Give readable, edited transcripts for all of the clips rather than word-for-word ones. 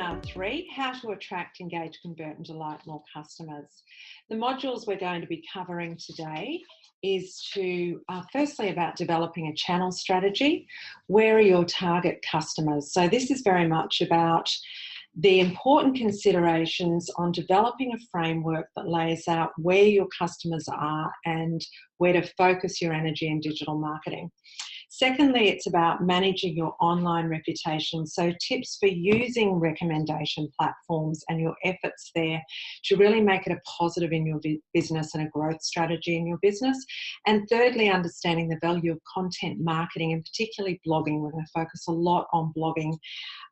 Webinar 3, How to Attract, Engage, Convert and Delight More Customers. The modules we're going to be covering today is firstly about developing a channel strategy. Where are your target customers? So this is very much about the important considerations on developing a framework that lays out where your customers are and where to focus your energy in digital marketing. Secondly, it's about managing your online reputation. So tips for using recommendation platforms and your efforts there to really make it a positive in your business and a growth strategy in your business. And thirdly, understanding the value of content marketing and particularly blogging. We're going to focus a lot on blogging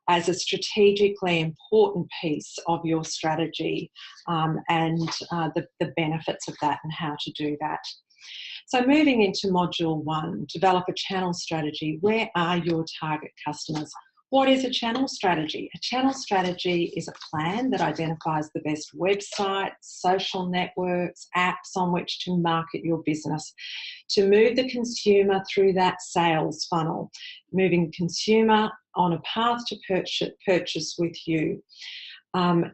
as a strategically important piece of your strategy and the benefits of that and how to do that. So moving into module 1, develop a channel strategy. Where are your target customers? What is a channel strategy? A channel strategy is a plan that identifies the best websites, social networks, apps on which to market your business, to move the consumer through that sales funnel, moving the consumer on a path to purchase with you.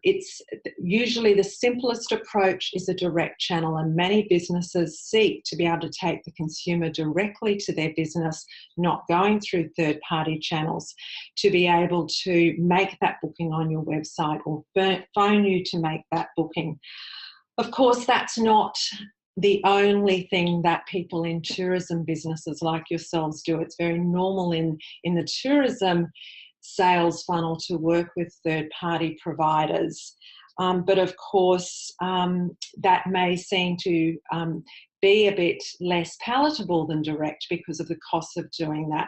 It's usually the simplest approach is a direct channel, and many businesses seek to be able to take the consumer directly to their business, not going through third-party channels, to be able to make that booking on your website or phone you to make that booking. Of course, that's not the only thing that people in tourism businesses like yourselves do. It's very normal in the tourism sales funnel to work with third-party providers. But of course, that may seem to be a bit less palatable than direct because of the cost of doing that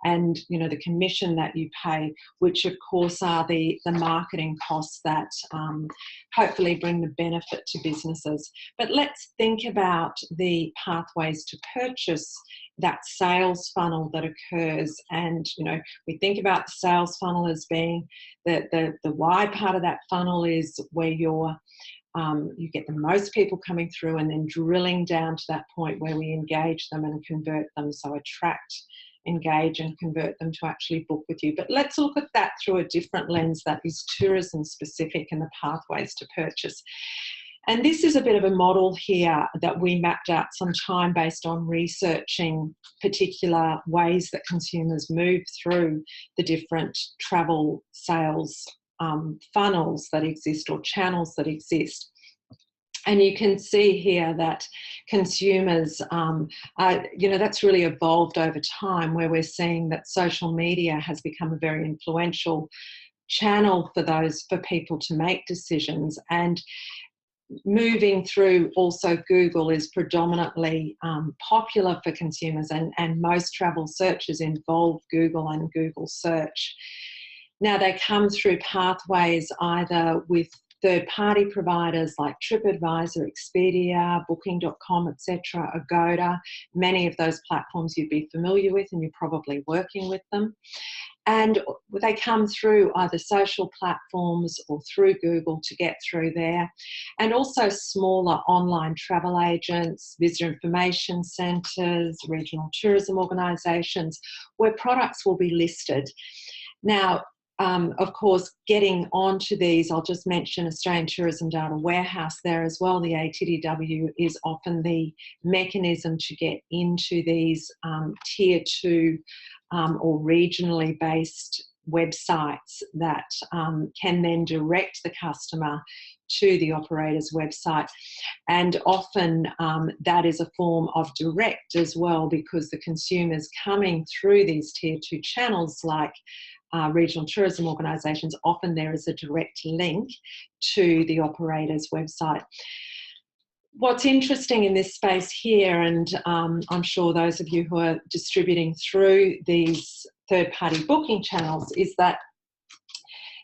and, you know, the commission that you pay, which of course are the marketing costs that hopefully bring the benefit to businesses. But let's think about the pathways to purchase, that sales funnel that occurs. And, you know, we think about the sales funnel as being the wide part of that funnel is where you get the most people coming through, and then drilling down to that point where we engage them and convert them. So attract, engage and convert them to actually book with you. But let's look at that through a different lens that is tourism specific and the pathways to purchase. And this is a bit of a model here that we mapped out some time based on researching particular ways that consumers move through the different travel sales funnels that exist or channels that exist. And you can see here that consumers, that's really evolved over time, where we're seeing that social media has become a very influential channel for people to make decisions. And moving through also Google is predominantly popular for consumers, and most travel searches involve Google and Google search. Now they come through pathways either with third-party providers like TripAdvisor, Expedia, Booking.com, etc., Agoda. Many of those platforms you'd be familiar with and you're probably working with them. And they come through either social platforms or through Google to get through there. And also smaller online travel agents, visitor information centres, regional tourism organisations, where products will be listed. Now, of course, getting onto these, I'll just mention Australian Tourism Data Warehouse there as well. The ATDW is often the mechanism to get into these tier 2 or regionally based websites that can then direct the customer to the operator's website. And often that is a form of direct as well, because the consumers coming through these tier 2 channels like regional tourism organisations, often there is a direct link to the operator's website. What's interesting in this space here, and I'm sure those of you who are distributing through these third-party booking channels, is that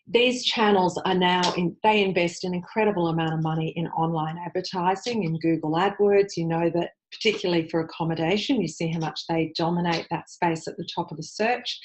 these channels are now, they invest an incredible amount of money in online advertising, in Google AdWords. You know that particularly for accommodation. You see how much they dominate that space at the top of the search.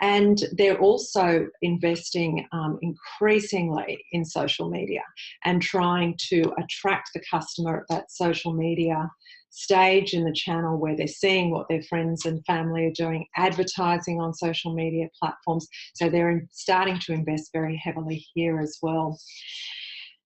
And they're also investing increasingly in social media and trying to attract the customer at that social media stage in the channel where they're seeing what their friends and family are doing, advertising on social media platforms. So they're starting to invest very heavily here as well.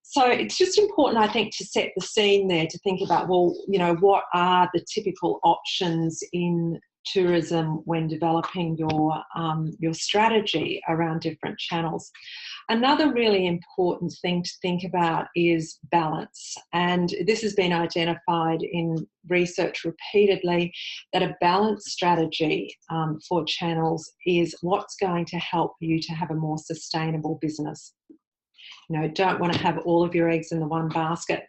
So it's just important, I think, to set the scene there, to think about, well, you know, what are the typical options in tourism when developing your strategy around different channels. Another really important thing to think about is balance. And this has been identified in research repeatedly, that a balanced strategy for channels is what's going to help you to have a more sustainable business. You know, don't want to have all of your eggs in the one basket.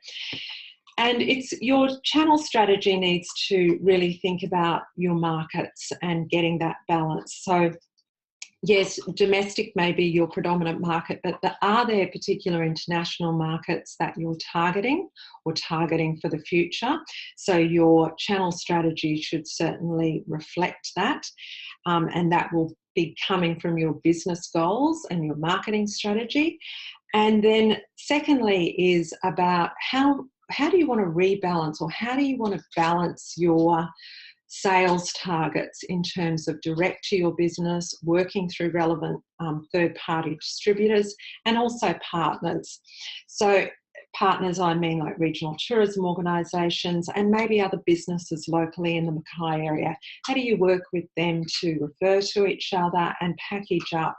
And it's your channel strategy needs to really think about your markets and getting that balance. So yes, domestic may be your predominant market, but are there particular international markets that you're targeting or targeting for the future? So your channel strategy should certainly reflect that, and that will be coming from your business goals and your marketing strategy. And then secondly is about how do you want to rebalance, or how do you want to balance your sales targets in terms of direct to your business, working through relevant third-party distributors, and also partners. So partners, I mean like regional tourism organisations and maybe other businesses locally in the Mackay area. How do you work with them to refer to each other and package up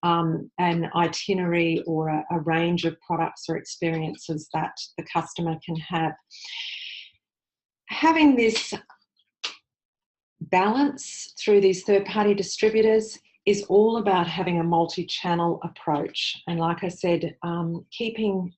an itinerary or a range of products or experiences that the customer can have? Having this balance through these third-party distributors is all about having a multi-channel approach. And like I said, keeping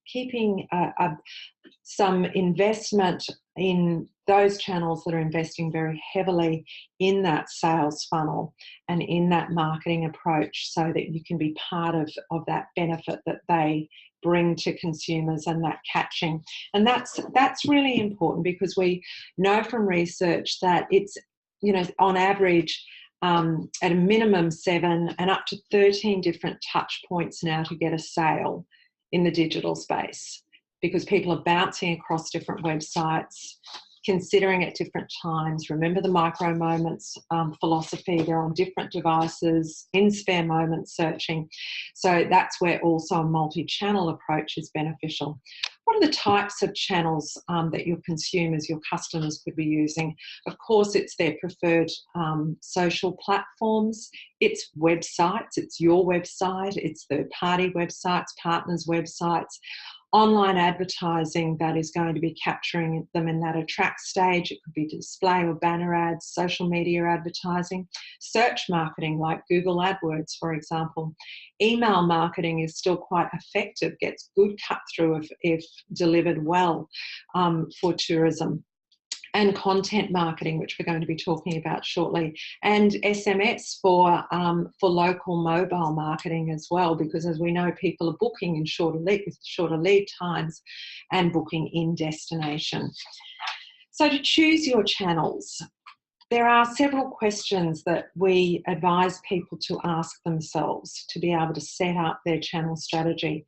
some investment in those channels that are investing very heavily in that sales funnel and in that marketing approach, so that you can be part of that benefit that they bring to consumers and that catching. And that's really important, because we know from research that it's, you know, on average, at a minimum 7 and up to 13 different touch points now to get a sale in the digital space, because people are bouncing across different websites, considering at different times. Remember the micro moments philosophy. They're on different devices, in spare moments searching. So that's where also a multi-channel approach is beneficial. What are the types of channels that your consumers, your customers could be using? Of course, it's their preferred social platforms, it's websites, it's your website, it's third-party websites, partners' websites, online advertising that is going to be capturing them in that attract stage. It could be display or banner ads, social media advertising, search marketing like Google AdWords, for example. Email marketing is still quite effective, gets good cut through if delivered well for tourism. And content marketing, which we're going to be talking about shortly, and SMS for local mobile marketing as well, because as we know, people are booking in shorter lead times and booking in destination. So to choose your channels, there are several questions that we advise people to ask themselves to be able to set up their channel strategy.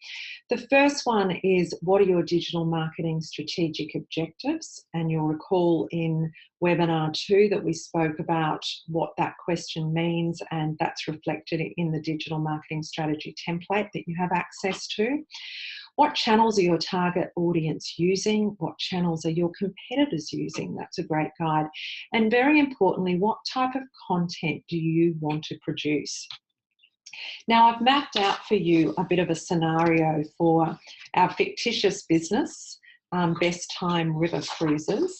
The first one is, what are your digital marketing strategic objectives? And you'll recall in webinar 2 that we spoke about what that question means, and that's reflected in the digital marketing strategy template that you have access to. What channels are your target audience using? What channels are your competitors using? That's a great guide. And very importantly, what type of content do you want to produce? Now, I've mapped out for you a bit of a scenario for our fictitious business, Best Time River Cruises.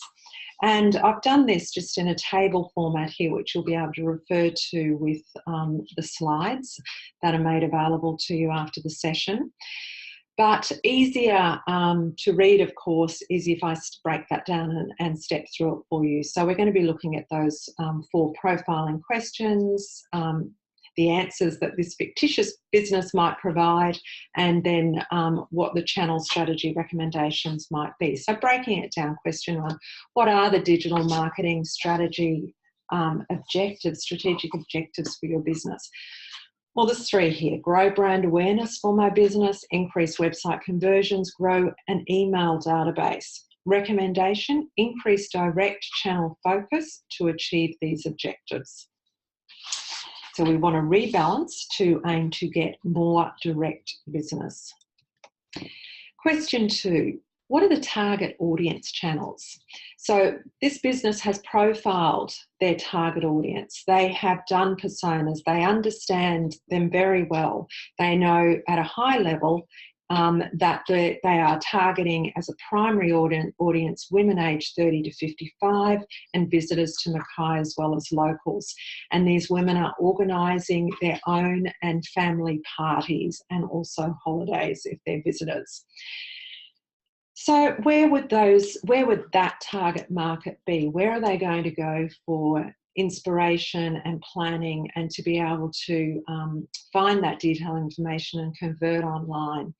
And I've done this just in a table format here, which you'll be able to refer to with the slides that are made available to you after the session. But easier to read, of course, is if I break that down and step through it for you. So we're going to be looking at those 4 profiling questions, the answers that this fictitious business might provide, and then what the channel strategy recommendations might be. So breaking it down, question 1, what are the digital marketing strategy objectives, strategic objectives for your business? Well, there's 3 here. Grow brand awareness for my business, increase website conversions, grow an email database. Recommendation, increase direct channel focus to achieve these objectives. So we want to rebalance to aim to get more direct business. Question 2, what are the target audience channels? So this business has profiled their target audience. They have done personas. They understand them very well. They know at a high level that they are targeting as a primary audience women aged 30 to 55 and visitors to Mackay as well as locals. And these women are organising their own and family parties and also holidays if they're visitors. So where would that target market be? Where are they going to go for inspiration and planning and to be able to find that detailed information and convert online?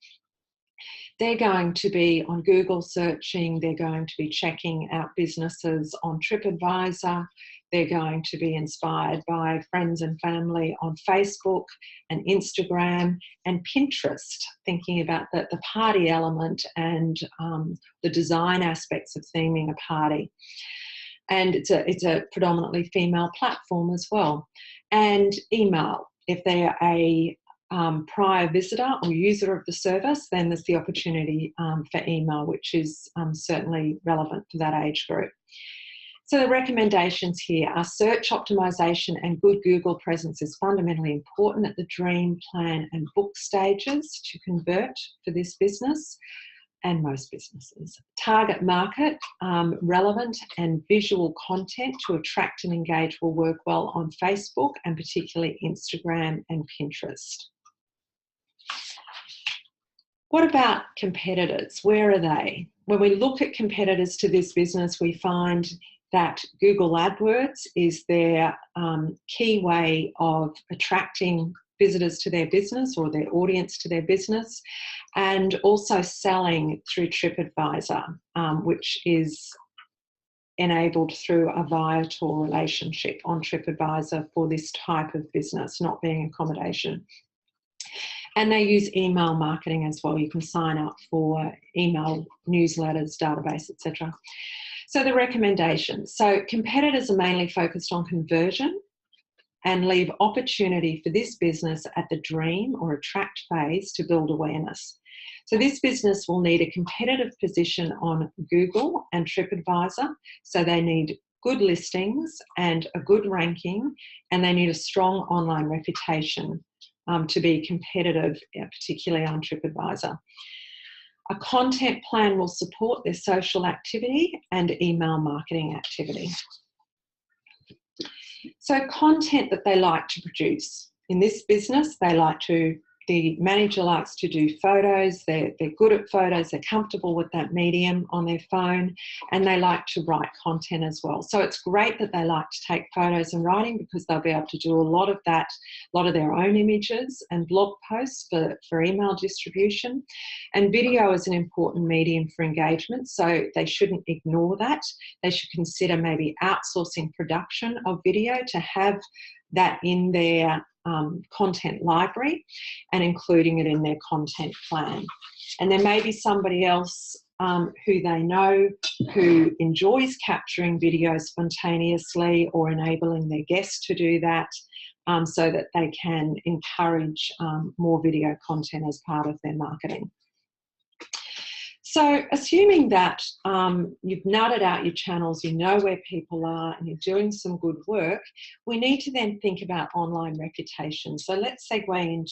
They're going to be on Google searching, they're going to be checking out businesses on TripAdvisor, they're going to be inspired by friends and family on Facebook and Instagram and Pinterest, thinking about the party element and the design aspects of theming a party. And it's a predominantly female platform as well. And email, if they're a prior visitor or user of the service, then there's the opportunity for email, which is certainly relevant for that age group. So the recommendations here are search optimization and good Google presence is fundamentally important at the dream, plan and book stages to convert for this business and most businesses. Target market, relevant and visual content to attract and engage will work well on Facebook and particularly Instagram and Pinterest. What about competitors? Where are they? When we look at competitors to this business, we find that Google AdWords is their key way of attracting visitors to their business or their audience to their business, and also selling through TripAdvisor, which is enabled through a Viator relationship on TripAdvisor for this type of business, not being accommodation. And they use email marketing as well. You can sign up for email newsletters, database, etc. So the recommendations. So competitors are mainly focused on conversion and leave opportunity for this business at the dream or attract phase to build awareness. So this business will need a competitive position on Google and TripAdvisor. So they need good listings and a good ranking, and they need a strong online reputation to be competitive, particularly on TripAdvisor. A content plan will support their social activity and email marketing activity. So content that they like to produce. In this business, the manager likes to do photos, they're good at photos, they're comfortable with that medium on their phone, and they like to write content as well. So it's great that they like to take photos and writing because they'll be able to do a lot of that, a lot of their own images and blog posts for email distribution. And video is an important medium for engagement, so they shouldn't ignore that. They should consider maybe outsourcing production of video to have that in their content library and including it in their content plan. And there may be somebody else who they know who enjoys capturing video spontaneously or enabling their guests to do that so that they can encourage more video content as part of their marketing. So assuming that you've nutted out your channels, you know where people are and you're doing some good work, we need to then think about online reputation. So let's segue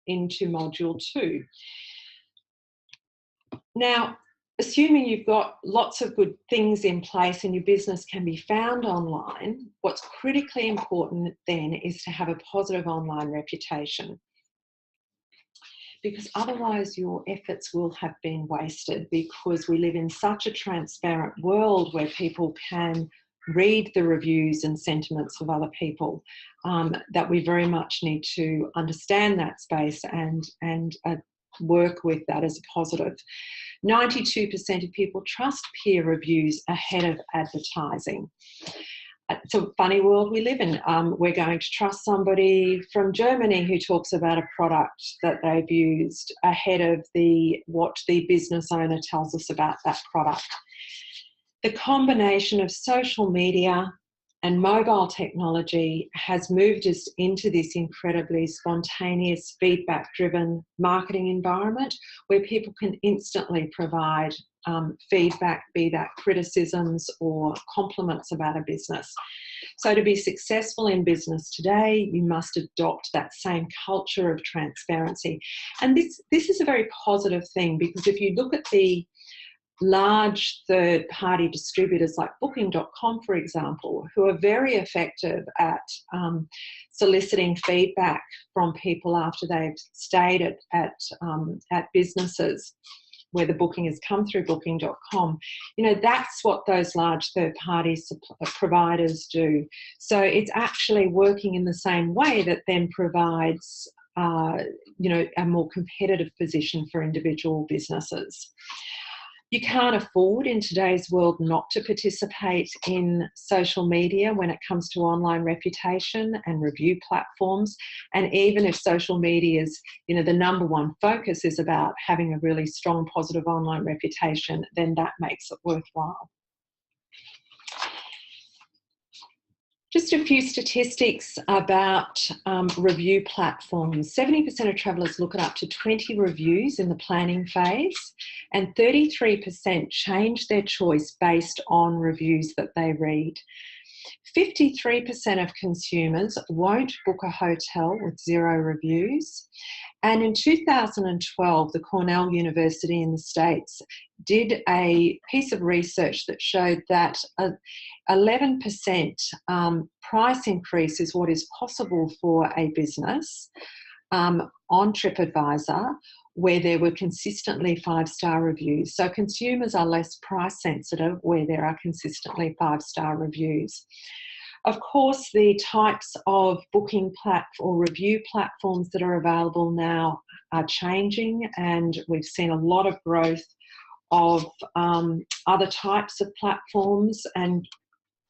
into module 2. Now, assuming you've got lots of good things in place and your business can be found online, what's critically important then is to have a positive online reputation, because otherwise your efforts will have been wasted, because we live in such a transparent world where people can read the reviews and sentiments of other people, that we very much need to understand that space and work with that as a positive. 92% of people trust peer reviews ahead of advertising. It's a funny world we live in. We're going to trust somebody from Germany who talks about a product that they've used ahead of what the business owner tells us about that product. The combination of social media and mobile technology has moved us into this incredibly spontaneous, feedback-driven marketing environment where people can instantly provide feedback, be that criticisms or compliments about a business. So to be successful in business today, you must adopt that same culture of transparency. And this is a very positive thing, because if you look at the large third-party distributors like Booking.com, for example, who are very effective at soliciting feedback from people after they've stayed at businesses where the booking has come through Booking.com, that's what those large third-party providers do. So it's actually working in the same way that then provides a more competitive position for individual businesses. You can't afford in today's world not to participate in social media when it comes to online reputation and review platforms. And even if social media is, the number one focus is about having a really strong, positive online reputation, then that makes it worthwhile. Just a few statistics about review platforms. 70% of travellers look at up to 20 reviews in the planning phase, and 33% change their choice based on reviews that they read. 53% of consumers won't book a hotel with 0 reviews. And in 2012, the Cornell University in the States did a piece of research that showed that 11% price increase is what is possible for a business on TripAdvisor, where there were consistently 5-star reviews. So consumers are less price sensitive where there are consistently 5-star reviews. Of course, the types of booking or review platforms that are available now are changing, and we've seen a lot of growth of other types of platforms and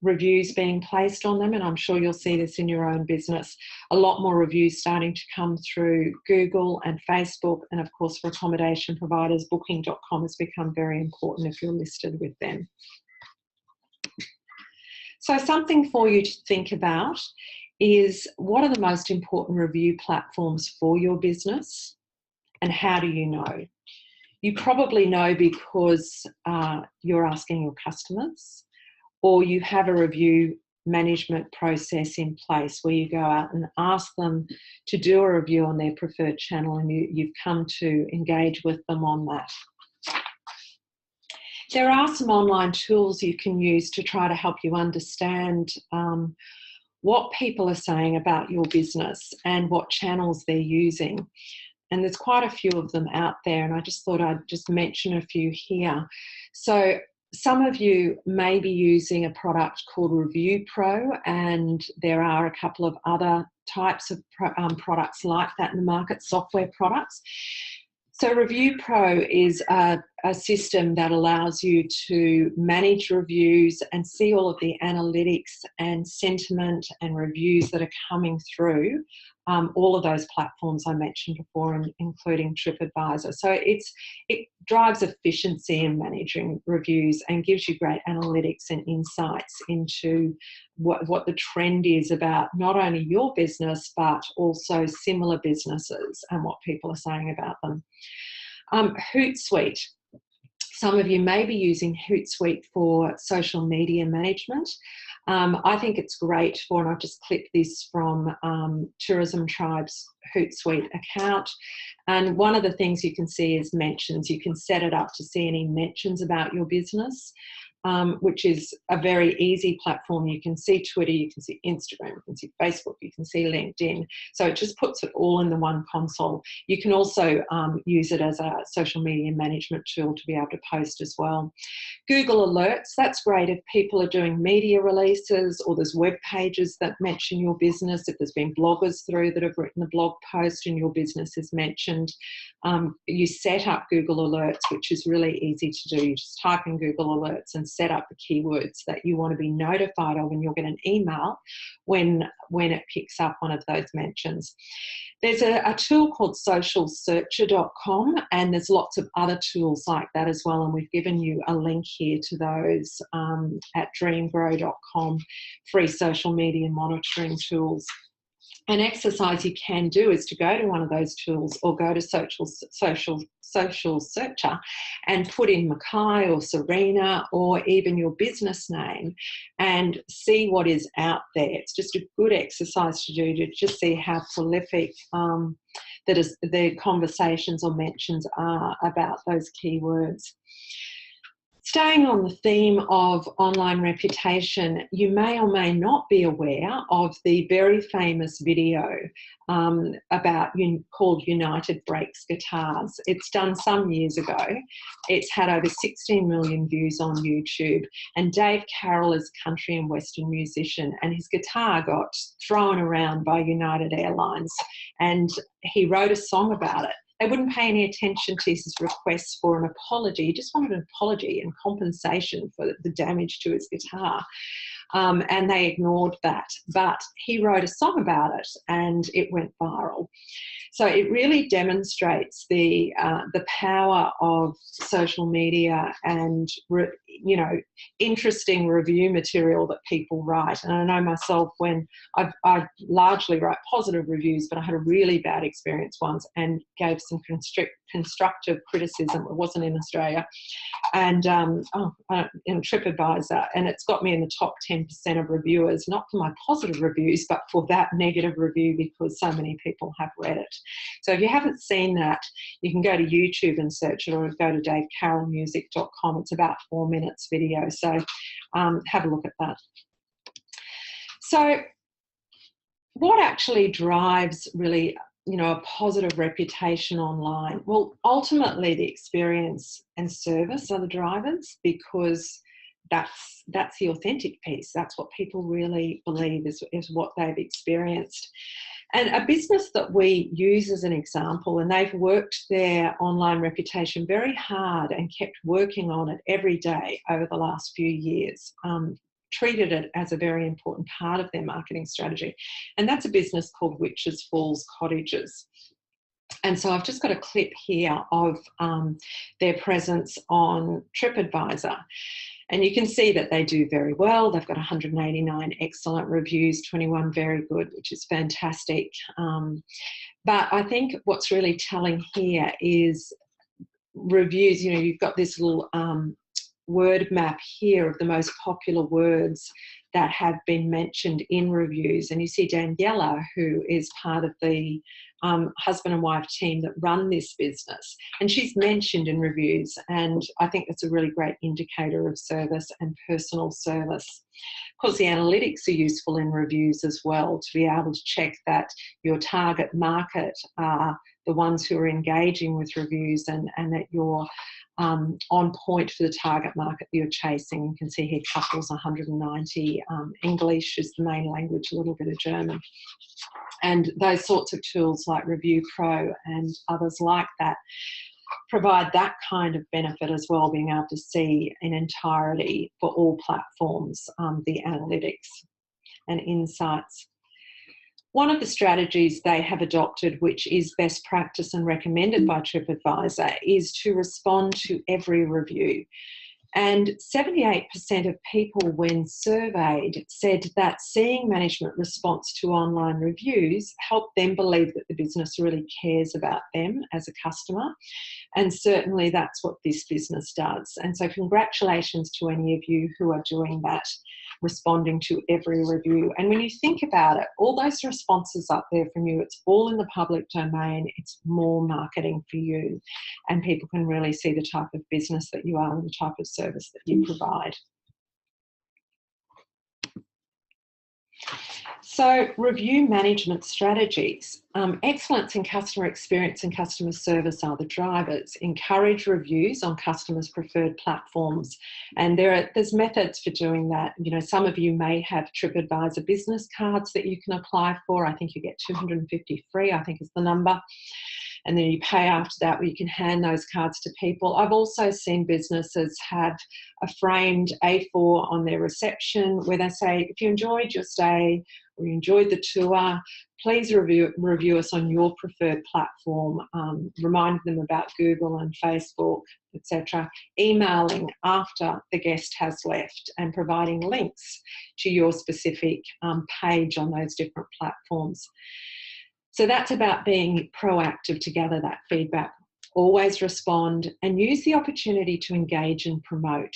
reviews being placed on them, and I'm sure you'll see this in your own business. A lot more reviews starting to come through Google and Facebook, and of course for accommodation providers, Booking.com has become very important if you're listed with them. So something for you to think about is, what are the most important review platforms for your business, and how do you know? You probably know because you're asking your customers, or you have a review management process in place where you go out and ask them to do a review on their preferred channel, and you've come to engage with them on that. There are some online tools you can use to try to help you understand what people are saying about your business and what channels they're using. And there's quite a few of them out there, and I just thought I'd just mention a few here. So some of you may be using a product called Review Pro, and there are a couple of other types of products like that in the market, software products. So Review Pro is a system that allows you to manage reviews and see all of the analytics and sentiment and reviews that are coming through all of those platforms I mentioned before, including TripAdvisor. So it drives efficiency in managing reviews and gives you great analytics and insights into what the trend is about not only your business, but also similar businesses and what people are saying about them. Hootsuite. Some of you may be using Hootsuite for social media management. I think it's great for, and I've just clipped this from Tourism Tribe's Hootsuite account. And one of the things you can see is mentions. You can set it up to see any mentions about your business. which is a very easy platform. You can see Twitter, you can see Instagram, you can see Facebook, you can see LinkedIn. So it just puts it all in the one console. You can also use it as a social media management tool to be able to post as well. Google Alerts, that's great if people are doing media releases or there's web pages that mention your business, if there's been bloggers through that have written a blog post and your business is mentioned. You set up Google Alerts, which is really easy to do. You just type in Google Alerts and set up the keywords that you want to be notified of, and you'll get an email when it picks up one of those mentions. There's a tool called socialsearcher.com, and there's lots of other tools like that as well, and we've given you a link here to those at dreamgrow.com, free social media monitoring tools. An exercise you can do is to go to one of those tools or go to Social Searcher and put in Mackay or Serena or even your business name and see what is out there. It's just a good exercise to do to just see how prolific the conversations or mentions are about those keywords. Staying on the theme of online reputation, you may or may not be aware of the very famous video called United Breaks Guitars. It's done some years ago. It's had over 16 million views on YouTube, and Dave Carroll is a country and western musician, and his guitar got thrown around by United Airlines, and he wrote a song about it. They wouldn't pay any attention to his request for an apology. He just wanted an apology and compensation for the damage to his guitar. And they ignored that. But he wrote a song about it and it went viral. So it really demonstrates the power of social media and, interesting review material that people write. And I know myself, when I largely write positive reviews, but I had a really bad experience once and gave some constructive criticism. It wasn't in Australia, and in TripAdvisor, and it's got me in the top 10% of reviewers, not for my positive reviews, but for that negative review because so many people have read it. So if you haven't seen that, you can go to YouTube and search it, or go to davecarrollmusic.com. It's about 4 minutes video, so have a look at that. So what actually drives really a positive reputation online? Well, ultimately the experience and service are the drivers, because that's the authentic piece. That's what people really believe is what they've experienced. And a business that we use as an example, and they've worked their online reputation very hard and kept working on it every day over the last few years, treated it as a very important part of their marketing strategy. And that's a business called Witches Falls Cottages. And so I've just got a clip here of their presence on TripAdvisor. And you can see that they do very well. They've got 189 excellent reviews, 21 very good, which is fantastic. But I think what's really telling here is reviews. You've got this little word map here of the most popular words that have been mentioned in reviews. And you see Daniela, who is part of the husband and wife team that run this business, and she's mentioned in reviews, and I think that's a really great indicator of service and personal service. Of course, the analytics are useful in reviews as well, to be able to check that your target market are the ones who are engaging with reviews, and that you're on point for the target market that you're chasing. You can see here couples 190, English is the main language, a little bit of German. And those sorts of tools like Review Pro and others like that provide that kind of benefit as well, being able to see in entirety for all platforms the analytics and insights. One of the strategies they have adopted, which is best practice and recommended by TripAdvisor, is to respond to every review. And 78% of people, when surveyed, said that seeing management response to online reviews helped them believe that the business really cares about them as a customer. And certainly that's what this business does. And so congratulations to any of you who are doing that, responding to every review. And when you think about it, all those responses up there from you, it's all in the public domain. It's more marketing for you, and people can really see the type of business that you are and the type of service that you provide. So, review management strategies. Excellence in customer experience and customer service are the drivers. Encourage reviews on customers' preferred platforms. And there's methods for doing that. You know, some of you may have TripAdvisor business cards that you can apply for. I think you get 250 free, I think is the number. And then you pay after that, where you can hand those cards to people. I've also seen businesses have a framed A4 on their reception where they say, if you enjoyed your stay or you enjoyed the tour, please review us on your preferred platform. Remind them about Google and Facebook, etc. Emailing after the guest has left and providing links to your specific page on those different platforms. So that's about being proactive to gather that feedback. Always respond and use the opportunity to engage and promote.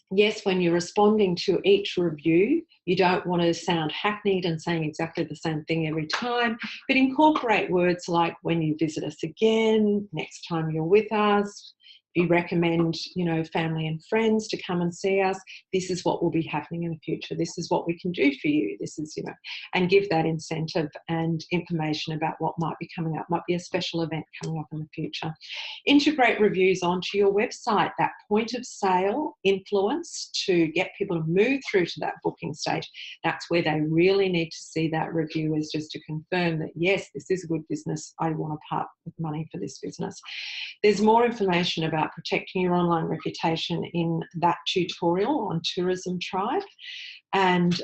Yes, when you're responding to each review, you don't want to sound hackneyed and saying exactly the same thing every time, but incorporate words like when you visit us again, next time you're with us. If you recommend, you know, family and friends to come and see us, this is what will be happening in the future. This is what we can do for you. This is, you know, and give that incentive and information about what might be coming up. Might be a special event coming up in the future. Integrate reviews onto your website. That point of sale influence to get people to move through to that booking stage. That's where they really need to see that review, is just to confirm that, yes, this is a good business. I want to part with money for this business. There's more information about protecting your online reputation in that tutorial on Tourism Tribe. And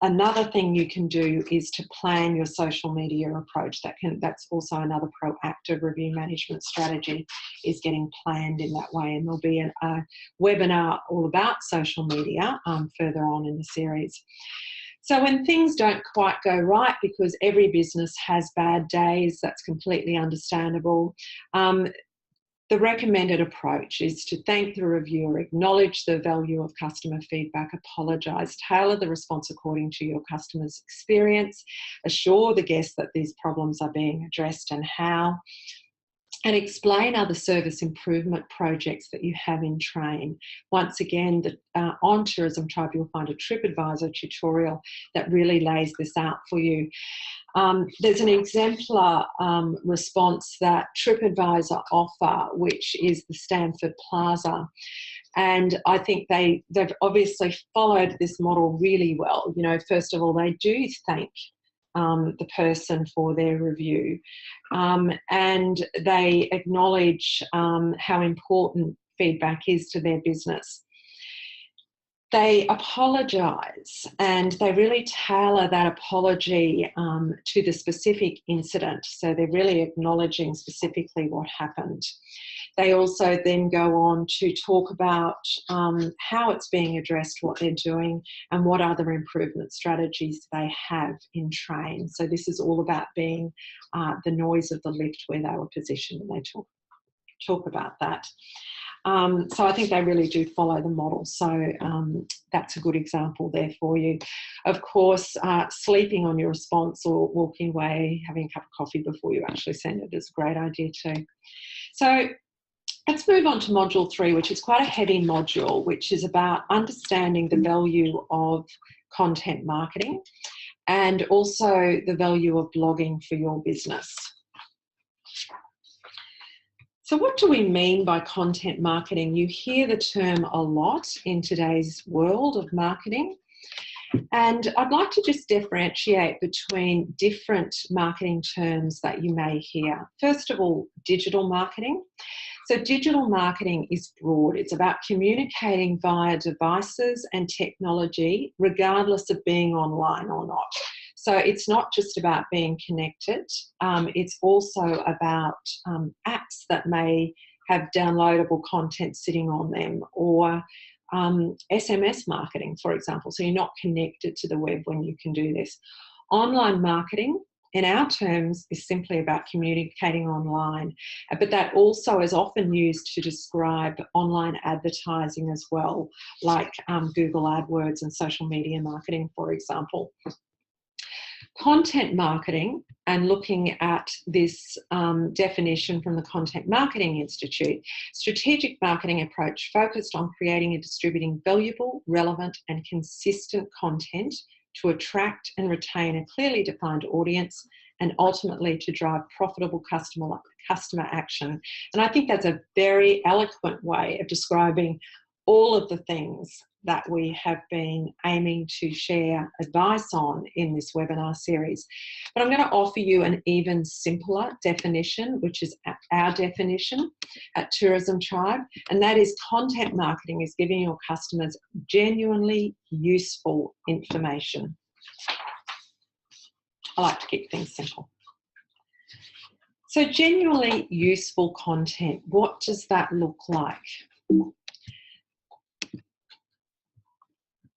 another thing you can do is to plan your social media approach. That's also another proactive review management strategy, is getting planned in that way. And there'll be a webinar all about social media further on in the series. So when things don't quite go right, because every business has bad days, that's completely understandable. The recommended approach is to thank the reviewer, acknowledge the value of customer feedback, apologise, tailor the response according to your customer's experience, assure the guest that these problems are being addressed and how, and explain other service improvement projects that you have in train. Once again, on Tourism Tribe, you'll find a TripAdvisor tutorial that really lays this out for you. There's an exemplar response that TripAdvisor offer, which is the Stanford Plaza. And I think they've obviously followed this model really well. You know, first of all, they do thank the person for their review, and they acknowledge how important feedback is to their business. They apologise, and they really tailor that apology to the specific incident. So they're really acknowledging specifically what happened. They also then go on to talk about how it's being addressed, what they're doing, and what other improvement strategies they have in train. So this is all about being the noise of the lift where they were positioned, and they talk about that. So I think they really do follow the model. So that's a good example there for you. Of course, sleeping on your response or walking away, having a cup of coffee before you actually send it is a great idea too. So let's move on to module 3, which is quite a heavy module, which is about understanding the value of content marketing and also the value of blogging for your business. So what do we mean by content marketing? You hear the term a lot in today's world of marketing. And I'd like to just differentiate between different marketing terms that you may hear. First of all, digital marketing. So digital marketing is broad. It's about communicating via devices and technology, regardless of being online or not. So it's not just about being connected. It's also about apps that may have downloadable content sitting on them, or SMS marketing, for example. So you're not connected to the web when you can do this. Online marketing, in our terms, is simply about communicating online, but that also is often used to describe online advertising as well, like Google AdWords and social media marketing, for example. Content marketing, and looking at this definition from the Content Marketing Institute, strategic marketing approach focused on creating and distributing valuable, relevant and consistent content to attract and retain a clearly defined audience and ultimately to drive profitable customer action. And I think that's a very eloquent way of describing all of the things that we have been aiming to share advice on in this webinar series. But I'm going to offer you an even simpler definition, which is our definition at Tourism Tribe, and that is content marketing is giving your customers genuinely useful information. I like to keep things simple. So genuinely useful content, what does that look like?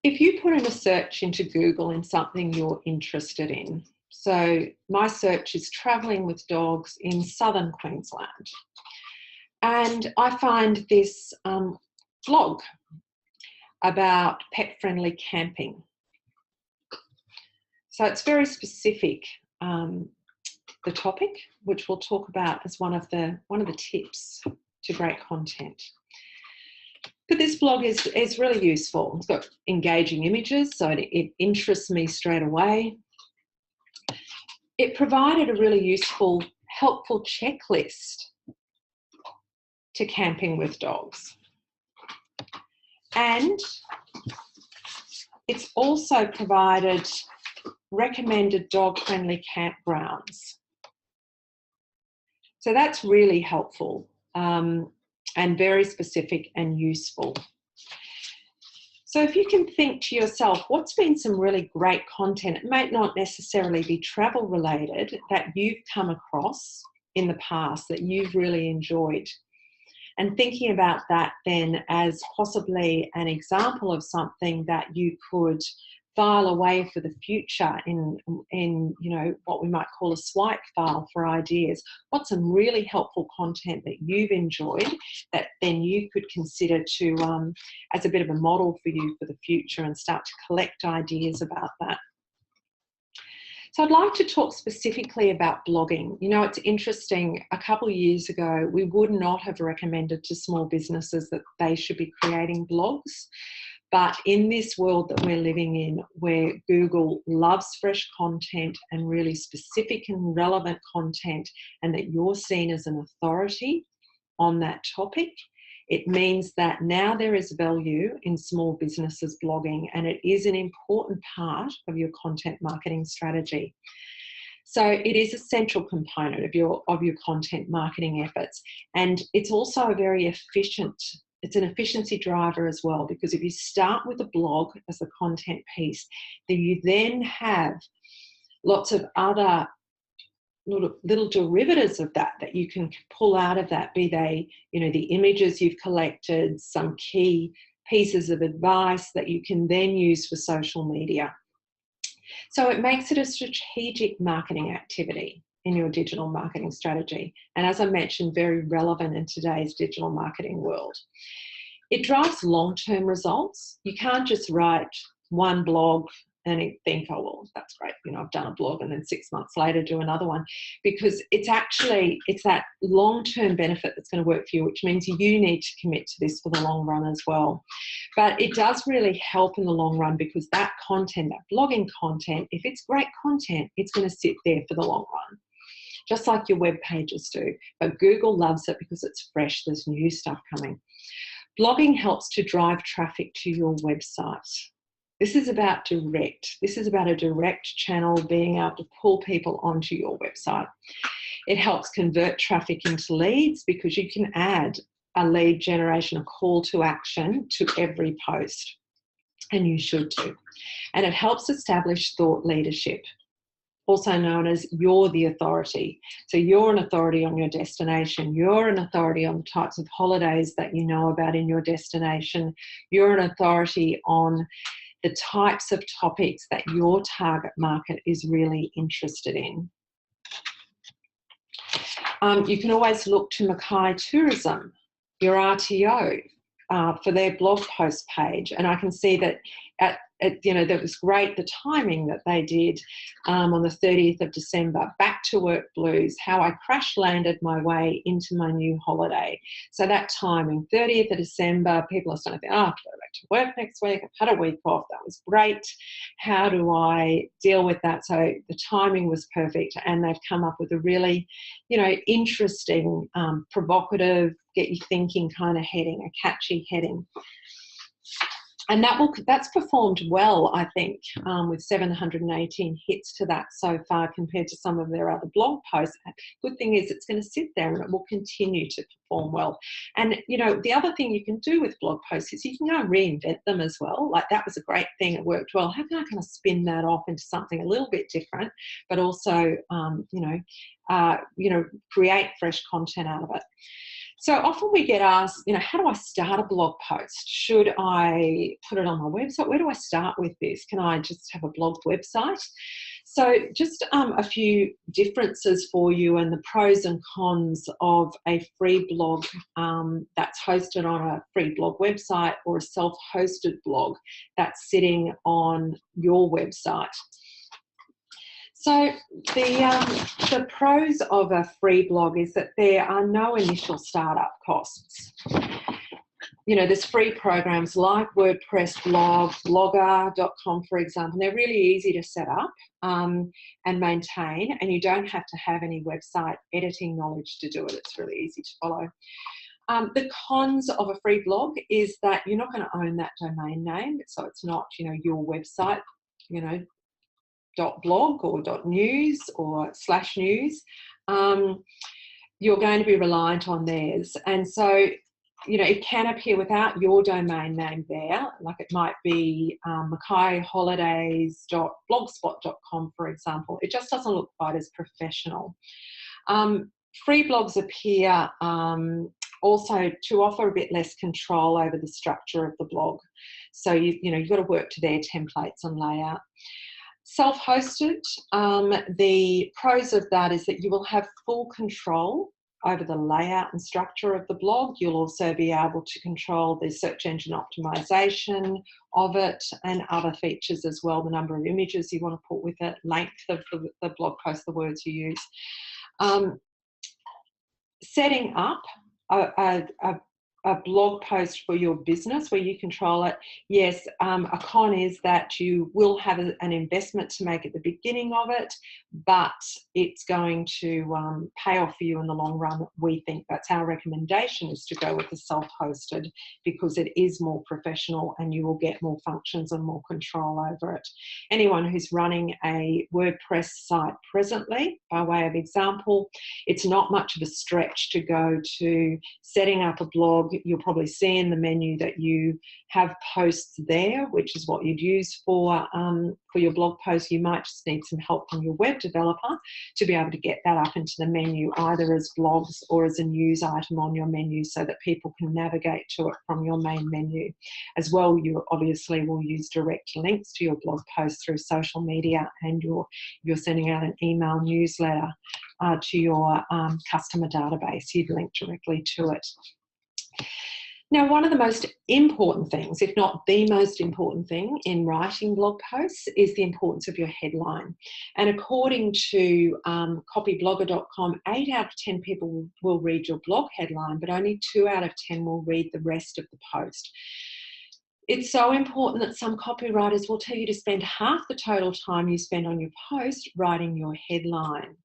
If you put in a search into Google in something you're interested in, so my search is travelling with dogs in southern Queensland, and I find this vlog about pet-friendly camping. So it's very specific, the topic, which we'll talk about as one of the tips to great content. But this blog is really useful. It's got engaging images, so it interests me straight away. It provided a really useful, helpful checklist to camping with dogs. And it's also provided recommended dog-friendly campgrounds. So that's really helpful. And very specific and useful. So if you can think to yourself, what's been some really great content, it might not necessarily be travel related, that you've come across in the past that you've really enjoyed, and thinking about that then as possibly an example of something that you could file away for the future in you know, what we might call a swipe file for ideas. What's some really helpful content that you've enjoyed that then you could consider to as a bit of a model for you for the future, and start to collect ideas about that. So I'd like to talk specifically about blogging. You know, it's interesting, a couple of years ago, we would not have recommended to small businesses that they should be creating blogs. But in this world that we're living in, where Google loves fresh content and really specific and relevant content, and that you're seen as an authority on that topic, it means that now there is value in small businesses blogging, and it is an important part of your content marketing strategy. So it is a central component of your content marketing efforts, and it's also a very efficient. It's an efficiency driver as well, because if you start with a blog as a content piece, then you then have lots of other little derivatives of that you can pull out of that, be they, you know, the images you've collected, some key pieces of advice that you can then use for social media. So it makes it a strategic marketing activity in your digital marketing strategy. And as I mentioned, very relevant in today's digital marketing world. It drives long-term results. You can't just write one blog and think, oh, well, that's great, you know, I've done a blog, and then 6 months later do another one, because it's that long-term benefit that's going to work for you, which means you need to commit to this for the long run as well. But it does really help in the long run, because that content, that blogging content, if it's great content, it's going to sit there for the long run, just like your web pages do. But Google loves it because it's fresh, there's new stuff coming. Blogging helps to drive traffic to your website. This is about direct. This is about a direct channel, being able to pull people onto your website. It helps convert traffic into leads, because you can add a lead generation, a call to action to every post, and you should do. And it helps establish thought leadership, also known as you're the authority. So you're an authority on your destination. You're an authority on the types of holidays that you know about in your destination. You're an authority on the types of topics that your target market is really interested in. You can always look to Mackay Tourism, your RTO, for their blog post page. And I can see that that was great, the timing that they did on the 30th of December, back to work blues, how I crash landed my way into my new holiday. So that timing, 30th of December, people are starting to think, oh, I have to go back to work next week. I've had a week off. That was great. How do I deal with that? So the timing was perfect, and they've come up with a really, interesting, provocative, get you thinking kind of heading, a catchy heading. And that's performed well, I think, with 718 hits to that so far compared to some of their other blog posts. Good thing is it's going to sit there and it will continue to perform well. And, the other thing you can do with blog posts is you can go and reinvent them as well. Like, that was a great thing. It worked well. How can I kind of spin that off into something a little bit different, but also, create fresh content out of it? So often we get asked, how do I start a blog post? Should I put it on my website? Where do I start with this? Can I just have a blog website? So just a few differences for you and the pros and cons of a free blog that's hosted on a free blog website or a self-hosted blog that's sitting on your website. So the pros of a free blog is that there are no initial startup costs. There's free programs like WordPress blog, blogger.com, for example. They're really easy to set up and maintain, and you don't have to have any website editing knowledge to do it. It's really easy to follow. The cons of a free blog is that you're not going to own that domain name, so it's not, your website, .blog or .news or /news. You're going to be reliant on theirs, and so it can appear without your domain name there. Like, it might be mackayholidays.blogspot.com, for example. It just doesn't look quite as professional. Free blogs appear also to offer a bit less control over the structure of the blog, so you've got to work to their templates and layout. Self-hosted, the pros of that is that you will have full control over the layout and structure of the blog. You'll also be able to control the search engine optimization of it and other features as well, the number of images you want to put with it, length of the blog post, the words you use. Setting up a blog post for your business where you control it, yes, a con is that you will have an investment to make at the beginning of it, but it's going to pay off for you in the long run. We think that's our recommendation, is to go with the self-hosted, because it is more professional and you will get more functions and more control over it. Anyone who's running a WordPress site presently, by way of example, it's not much of a stretch to go to setting up a blog. You'll probably see in the menu that you have posts there, which is what you'd use for your blog post. You might just need some help from your web developer to be able to get that up into the menu, either as blogs or as a news item on your menu, so that people can navigate to it from your main menu. As well, you obviously will use direct links to your blog post through social media, and you're sending out an email newsletter to your customer database. You'd link directly to it. Now, one of the most important things, if not the most important thing in writing blog posts, is the importance of your headline. And according to copyblogger.com, 8 out of 10 people will read your blog headline, but only 2 out of 10 will read the rest of the post. It's so important that some copywriters will tell you to spend half the total time you spend on your post writing your headline.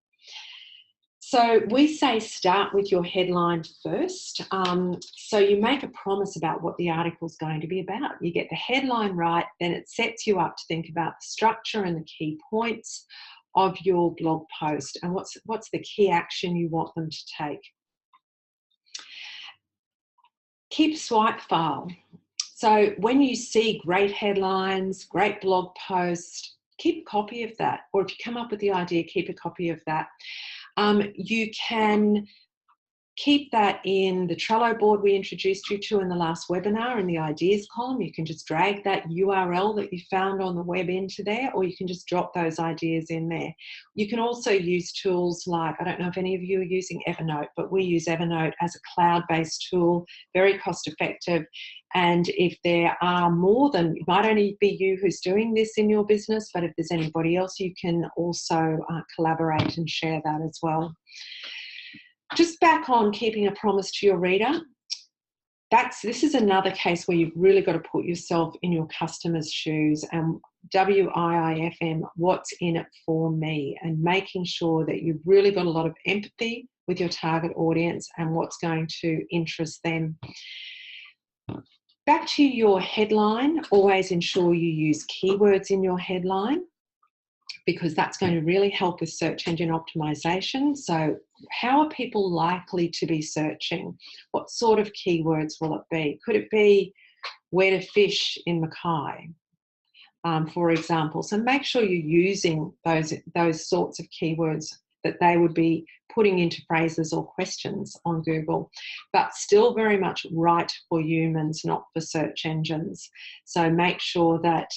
So we say start with your headline first. So you make a promise about what the article's going to be about. You get the headline right, then it sets you up to think about the structure and the key points of your blog post and what's the key action you want them to take. Keep a swipe file. So when you see great headlines, great blog posts, keep a copy of that. Or if you come up with the idea, keep a copy of that. You can Keep that in the Trello board we introduced you to in the last webinar in the ideas column. You can just drag that URL that you found on the web into there, or you can just drop those ideas in there. You can also use tools like, I don't know if any of you are using Evernote, but we use Evernote as a cloud-based tool, very cost effective. And if there are more than, it might only be you who's doing this in your business, but if there's anybody else, you can also collaborate and share that as well. Just back on keeping a promise to your reader, this is another case where you've really got to put yourself in your customer's shoes and WIIFM, what's in it for me, and making sure that you've really got a lot of empathy with your target audience and what's going to interest them. Back to your headline, always ensure you use keywords in your headline, because that's going to really help with search engine optimization. So how are people likely to be searching? What sort of keywords will it be? Could it be where to fish in Mackay, for example? So make sure you're using those sorts of keywords that they would be putting into phrases or questions on Google, but still very much right for humans, not for search engines. So make sure that,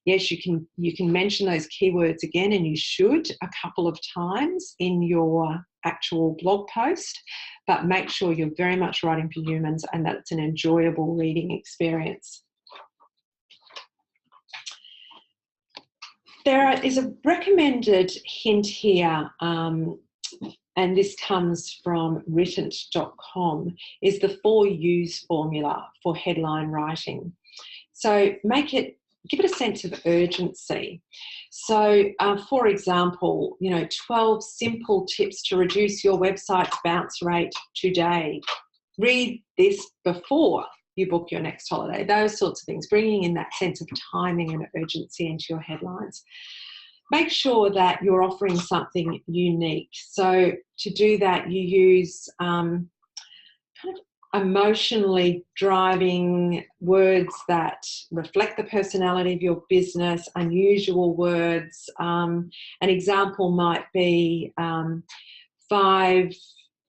yes, you can mention those keywords again, and you should a couple of times in your actual blog post, but make sure you're very much writing for humans and that it's an enjoyable reading experience. There is a recommended hint here, and this comes from written.com, is the 4 U's formula for headline writing. So give it a sense of urgency. So, for example, 12 simple tips to reduce your website's bounce rate today. Read this before you book your next holiday, those sorts of things, bringing in that sense of timing and urgency into your headlines. Make sure that you're offering something unique. So to do that, you use kind of emotionally driving words that reflect the personality of your business, unusual words. An example might be 5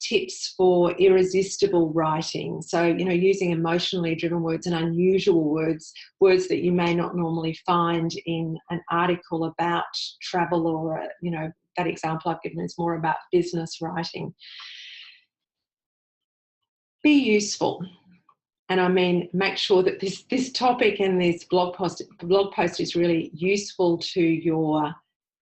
tips for irresistible writing. So, using emotionally driven words and unusual words that you may not normally find in an article about travel, or, that example I've given is more about business writing. Be useful. And I mean, make sure that this topic and this blog post is really useful to your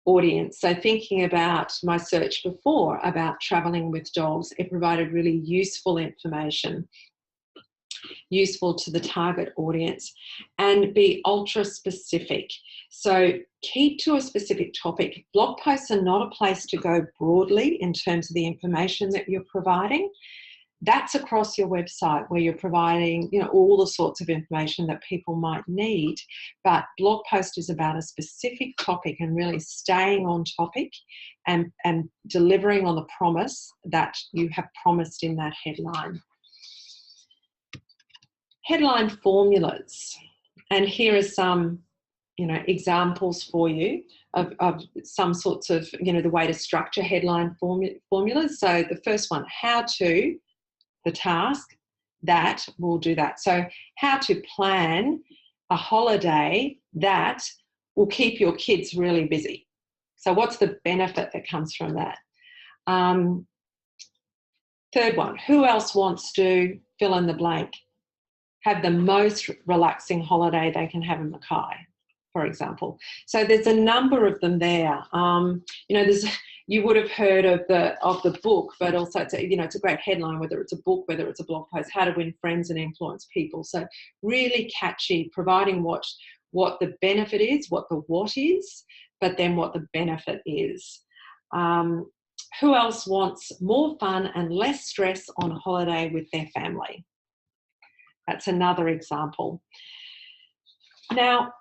audience. So thinking about my search before about traveling with dogs, it provided really useful information, useful to the target audience, and be ultra specific. So keep to a specific topic. Blog posts are not a place to go broadly in terms of the information that you're providing. That's across your website where you're providing, all the sorts of information that people might need. But blog post is about a specific topic and really staying on topic and delivering on the promise that you have promised in that headline. Headline formulas. And here are some, examples for you of some sorts of, the way to structure headline formulas. So the first one, how to, the task, that will do that. So how to plan a holiday that will keep your kids really busy. So what's the benefit that comes from that? Third one, who else wants to fill in the blank? Have the most relaxing holiday they can have in Mackay, for example. So there's a number of them there. You would have heard of the book, but also it's a great headline, whether it's a book, whether it's a blog post, How to Win Friends and Influence People. So really catchy, providing what the benefit is, what the what is, but then what the benefit is. Who else wants more fun and less stress on a holiday with their family? That's another example. Now,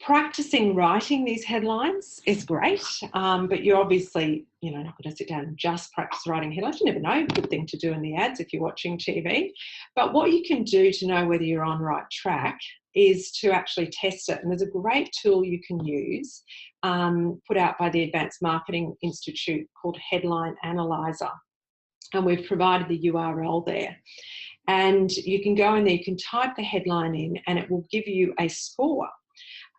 practicing writing these headlines is great, but you're obviously, not going to sit down and just practice writing headlines. You never know, good thing to do in the ads if you're watching TV. But what you can do to know whether you're on the right track is to actually test it. And there's a great tool you can use, put out by the Advanced Marketing Institute, called Headline Analyzer. and we've provided the URL there. And you can go in there, you can type the headline in, and it will give you a score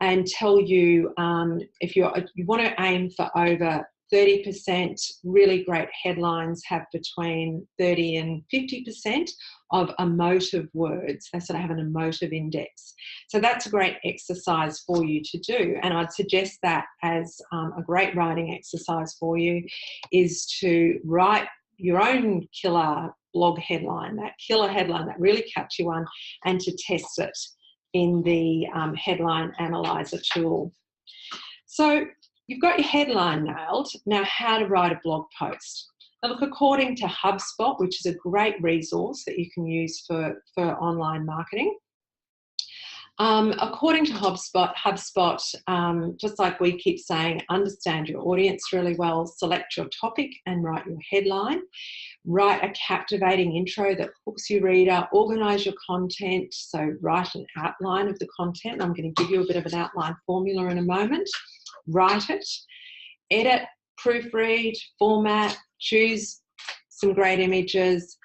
and tell you if you want to aim for over 30%. Really great headlines have between 30 and 50% of emotive words. They sort of have an emotive index. So that's a great exercise for you to do. And I'd suggest that as a great writing exercise for you is to write your own killer blog headline, that killer headline that really catch you on, and to test it in the headline analyzer tool. So you've got your headline nailed. Now, how to write a blog post. Now, look, according to HubSpot, which is a great resource that you can use for online marketing, according to HubSpot, just like we keep saying, understand your audience really well, select your topic and write your headline. Write a captivating intro that hooks your reader, organise your content, so write an outline of the content. I'm going to give you a bit of an outline formula in a moment. Write it, edit, proofread, format, choose some great images.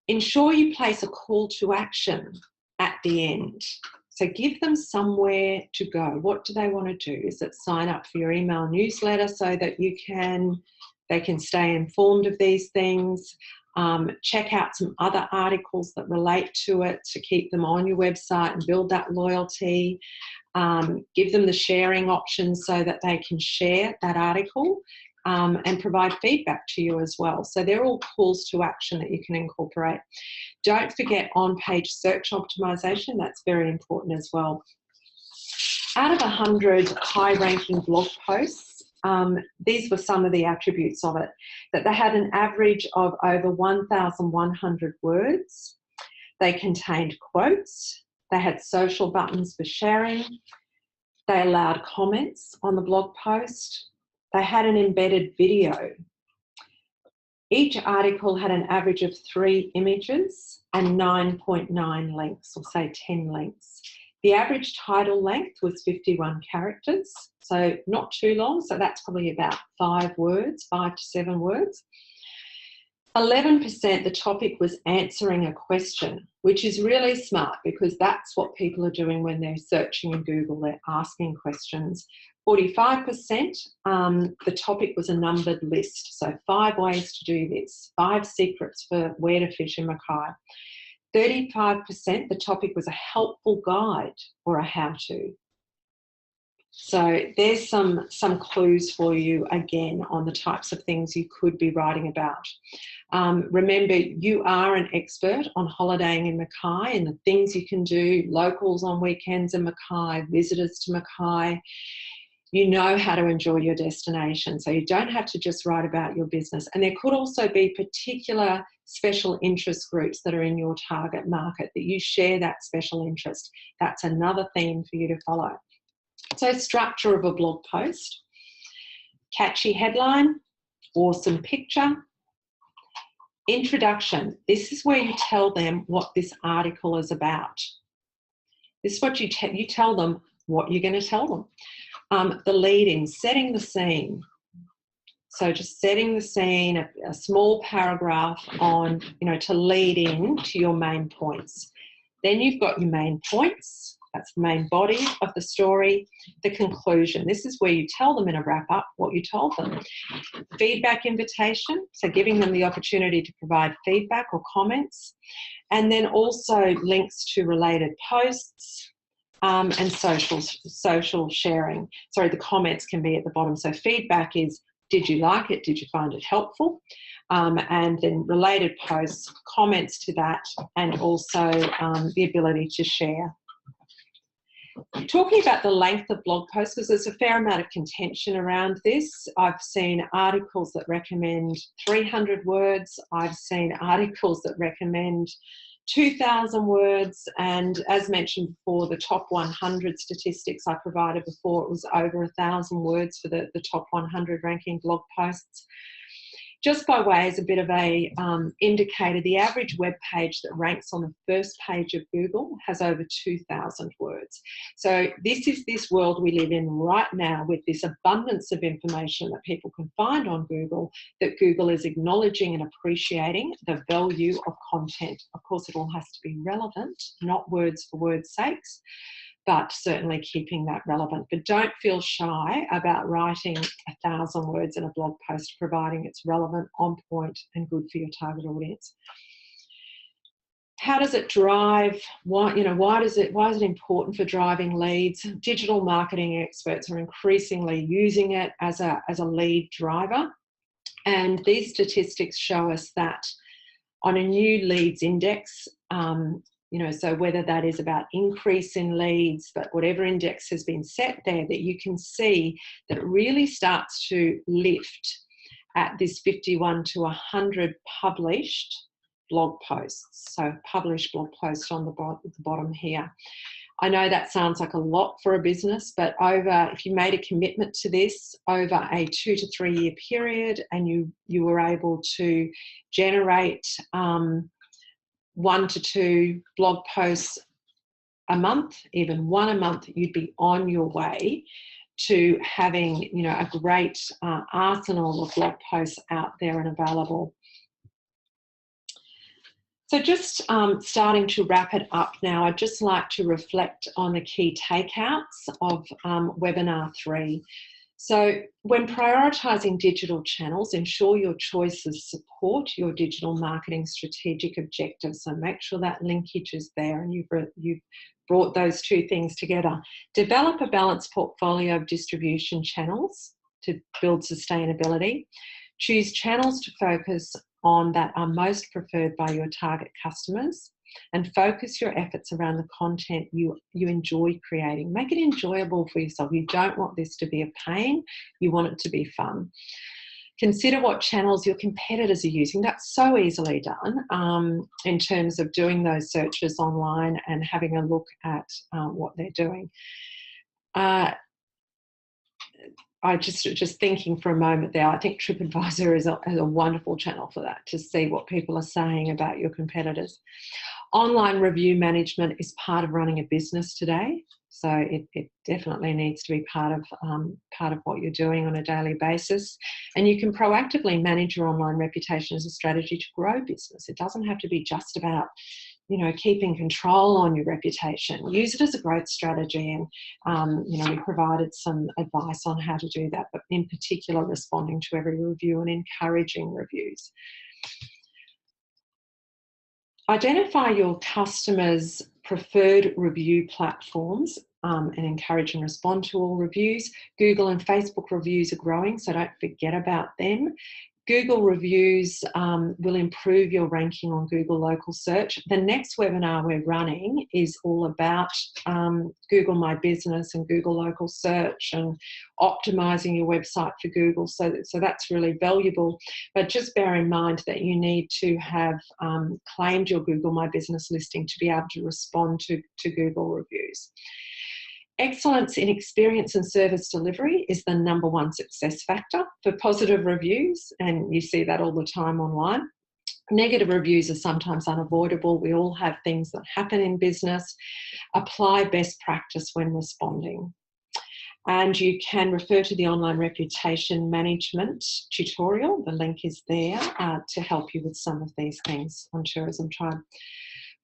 Ensure you place a call to action at the end. So give them somewhere to go. What do they want to do? Is it sign up for your email newsletter so that they can stay informed of these things? Check out some other articles that relate to it to keep them on your website and build that loyalty. Give them the sharing option so that they can share that article and provide feedback to you as well. So they're all calls to action that you can incorporate. Don't forget on-page search optimization. That's very important as well. Out of 100 high-ranking blog posts, these were some of the attributes of it, that they had an average of over 1,100 words. They contained quotes. They had social buttons for sharing. They allowed comments on the blog post. They had an embedded video. Each article had an average of 3 images and 9.9 links, or say 10 links. The average title length was 51 characters, so not too long. So that's probably about 5 to 7 words. 11%, the topic was answering a question, which is really smart because that's what people are doing when they're searching in Google. They're asking questions. 45%, the topic was a numbered list. So 5 ways to do this, 5 secrets for where to fish in Mackay. 35%, the topic was a helpful guide or a how-to. So there's some clues for you again on the types of things you could be writing about. Remember, you are an expert on holidaying in Mackay and the things you can do, locals on weekends in Mackay, visitors to Mackay. You know how to enjoy your destination, so you don't have to just write about your business. And there could also be particular special interest groups that are in your target market that you share that special interest. That's another theme for you to follow. So structure of a blog post, catchy headline, awesome picture. Introduction, this is where you tell them what this article is about. This is what you tell them what you're going to tell them. The lead-in, setting the scene. So just setting the scene, a small paragraph on, to lead in to your main points. Then you've got your main points. That's the main body of the story. The conclusion. This is where you tell them in a wrap-up what you told them. Feedback invitation, so giving them the opportunity to provide feedback or comments. And then also links to related posts and social sharing. Sorry, the comments can be at the bottom. So feedback is, did you like it? Did you find it helpful? And then related posts, comments to that, and also the ability to share. Talking about the length of blog posts, because there's a fair amount of contention around this. I've seen articles that recommend 300 words. I've seen articles that recommend 2,000 words. And as mentioned before, the top 100 statistics I provided before, it was over 1,000 words for the top 100 ranking blog posts. Just by way as a bit of a indicator, the average web page that ranks on the first page of Google has over 2,000 words. So this is this world we live in right now, with this abundance of information that people can find on Google, that Google is acknowledging and appreciating the value of content. Of course, it all has to be relevant, not words for words' sakes, but certainly keeping that relevant. But don't feel shy about writing 1,000 words in a blog post, providing it's relevant, on point, and good for your target audience. How does it drive? Why is it important for driving leads? Digital marketing experts are increasingly using it as a lead driver. And these statistics show us that on a new leads index, so whether that is about increase in leads, but whatever index has been set there, that you can see that it really starts to lift at this 51 to 100 published blog posts. So published blog posts on the bottom here. I know that sounds like a lot for a business, but if you made a commitment to this over a 2 to 3 year period, and you were able to generate 1 to 2 blog posts a month, even one a month, you'd be on your way to having, a great arsenal of blog posts out there and available. So just starting to wrap it up now, I'd just like to reflect on the key takeouts of webinar 3. So when prioritising digital channels, ensure your choices support your digital marketing strategic objectives. So make sure that linkage is there and you've brought those two things together. Develop a balanced portfolio of distribution channels to build sustainability. Choose channels to focus on that are most preferred by your target customers, and focus your efforts around the content you enjoy creating. Make it enjoyable for yourself. You don't want this to be a pain. You want it to be fun. Consider what channels your competitors are using. That's so easily done in terms of doing those searches online and having a look at what they're doing. I just thinking for a moment there, I think TripAdvisor is a wonderful channel for that, to see what people are saying about your competitors. Online review management is part of running a business today, so it definitely needs to be part of what you're doing on a daily basis. And you can proactively manage your online reputation as a strategy to grow business. It doesn't have to be just about keeping control on your reputation. Use it as a growth strategy, and we provided some advice on how to do that, but in particular responding to every review and encouraging reviews. Identify your customers' preferred review platforms and encourage and respond to all reviews. Google and Facebook reviews are growing, so don't forget about them. Google reviews will improve your ranking on Google local search. The next webinar we're running is all about Google My Business and Google local search and optimizing your website for Google. So that's really valuable. But just bear in mind that you need to have claimed your Google My Business listing to be able to respond to Google reviews. Excellence in experience and service delivery is the #1 success factor for positive reviews, and you see that all the time online. Negative reviews are sometimes unavoidable. We all have things that happen in business. Apply best practice when responding. And you can refer to the online reputation management tutorial. The link is there to help you with some of these things on Tourism Tribe.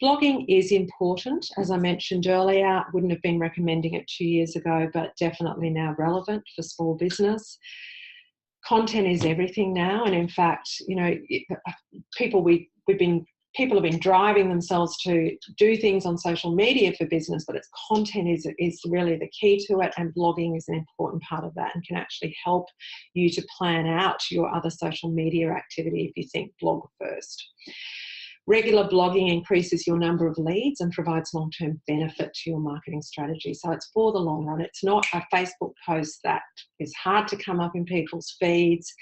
Blogging is important, as I mentioned earlier. Wouldn't have been recommending it 2 years ago, but definitely now relevant for small business. Content is everything now, and in fact, people have been driving themselves to do things on social media for business, but its content is really the key to it, and blogging is an important part of that and can actually help you to plan out your other social media activity if you think blog first. Regular blogging increases your number of leads and provides long-term benefit to your marketing strategy. So it's for the long run. It's not a Facebook post that is hard to come up in people's feeds.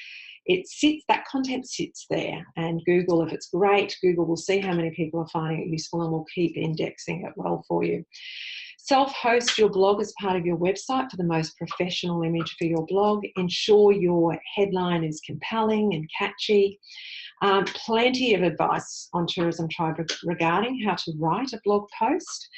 That content sits there, and Google, if it's great, Google will see how many people are finding it useful and will keep indexing it well for you. Self-host your blog as part of your website for the most professional image for your blog. Ensure your headline is compelling and catchy. Plenty of advice on Tourism Tribe regarding how to write a blog post.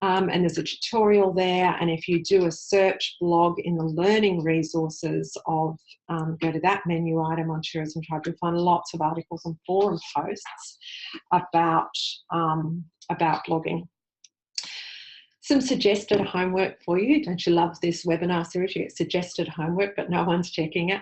And there's a tutorial there, and if you do a search blog in the learning resources of, go to that menu item on Tourism Tribe, you'll find lots of articles and forum posts about blogging. Some suggested homework for you. Don't you love this webinar series? You get suggested homework, but no one's checking it.